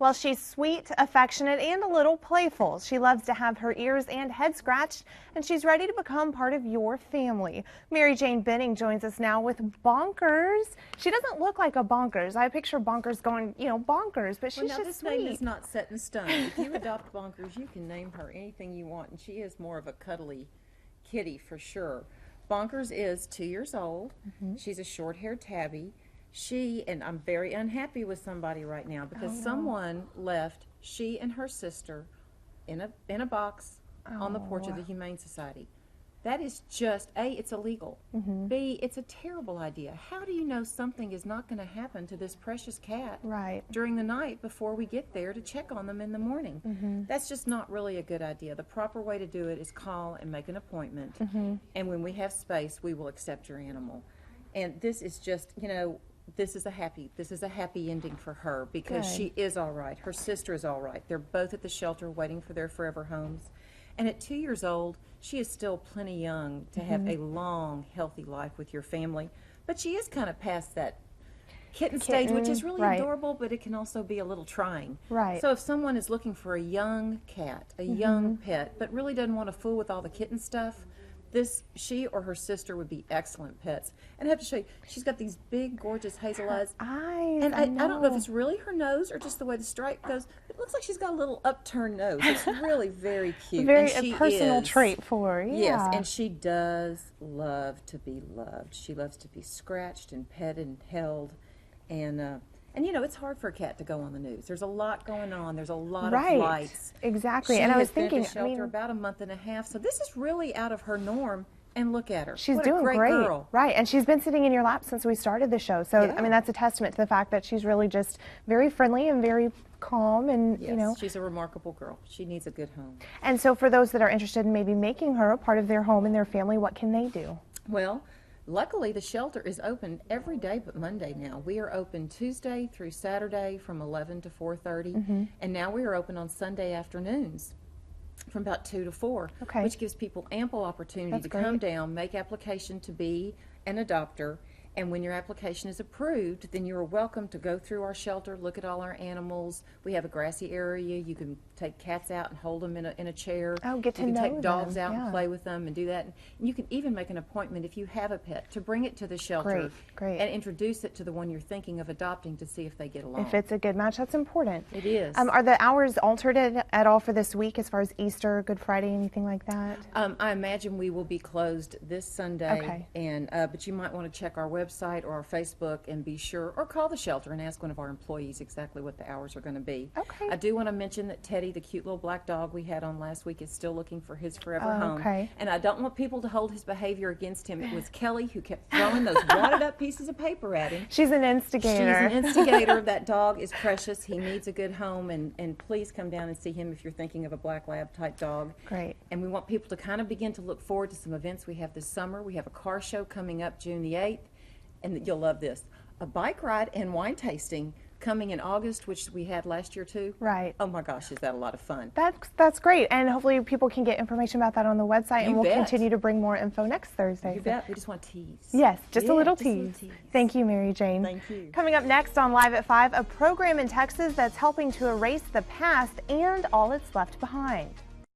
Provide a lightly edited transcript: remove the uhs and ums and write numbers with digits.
Well, she's sweet, affectionate, and a little playful. She loves to have her ears and head scratched, and she's ready to become part of your family. Mary Jane Benning joins us now with Bonkers. She doesn't look like a Bonkers. I picture Bonkers going, bonkers, but she's just this sweet. name is not set in stone. If you adopt Bonkers, you can name her anything you want, and she is more of a cuddly kitty for sure. Bonkers is 2 years old. She's a short-haired tabby. And I'm very unhappy with somebody right now because someone left she and her sister in a box on the porch of the Humane Society. That is just, A, it's illegal. B, it's a terrible idea. How do you know something is not going to happen to this precious cat during the night before we get there to check on them in the morning? That's just not really a good idea. The proper way to do it is call and make an appointment. And when we have space, we will accept your animal. And this is just, this is a happy ending for her because she is all right. Her sister is all right. They're both at the shelter waiting for their forever homes. And at 2 years old, she is still plenty young to have a long, healthy life with your family. But she is kind of past that kitten stage, which is really adorable, but it can also be a little trying. So if someone is looking for a young cat, a young pet, but really doesn't want to fool with all the kitten stuff, she or her sister would be excellent pets. And I have to show you, she's got these big, gorgeous hazel eyes. And I don't know if it's really her nose or just the way the stripe goes. It looks like she's got a little upturned nose. It's really very cute. A personal trait for her. Yes, and she does love to be loved. She loves to be scratched and petted and held. And it's hard for a cat to go on the news. There's a lot going on. There's a lot of lights. Exactly. And I was been thinking, at the shelter about a month and a half, so this is really out of her norm. And look at her. She's what doing a great girl. And she's been sitting in your lap since we started the show. So I mean, that's a testament to the fact that she's really just very friendly and very calm, and she's a remarkable girl. She needs a good home. And so for those that are interested in maybe making her a part of their home and their family, what can they do? Well, luckily, the shelter is open every day but Monday now. We are open Tuesday through Saturday from 11 to 4:30, and now we are open on Sunday afternoons from about 2 to 4, which gives people ample opportunity to come down, make application to be an adopter, and when your application is approved, then you are welcome to go through our shelter, look at all our animals. We have a grassy area. You can take cats out and hold them in a chair. Get to know them. You can take dogs out and play with them and do that. And you can even make an appointment if you have a pet to bring it to the shelter and introduce it to the one you're thinking of adopting to see if they get along. If it's a good match, that's important. It is. Are the hours altered at all for this week as far as Easter, Good Friday, anything like that? I imagine we will be closed this Sunday, but you might want to check our website or our Facebook and be sure, or call the shelter and ask one of our employees exactly what the hours are going to be. I do want to mention that Teddy, the cute little black dog we had on last week, is still looking for his forever home. And I don't want people to hold his behavior against him. It was Kelly who kept throwing those wadded up pieces of paper at him. She's an instigator. She's an instigator. That dog is precious. He needs a good home, and please come down and see him if you're thinking of a black lab type dog. And we want people to kind of begin to look forward to some events we have this summer. We have a car show coming up June the 8th. And you'll love this, a bike ride and wine tasting coming in August, which we had last year too. Oh my gosh, is that a lot of fun. That's great, and hopefully people can get information about that on the website, and we'll continue to bring more info next Thursday. You bet. We just want to tease. Yes, just a little tease. Thank you, Mary Jane. Thank you. Coming up next on Live at 5, a program in Texas that's helping to erase the past and all it's left behind.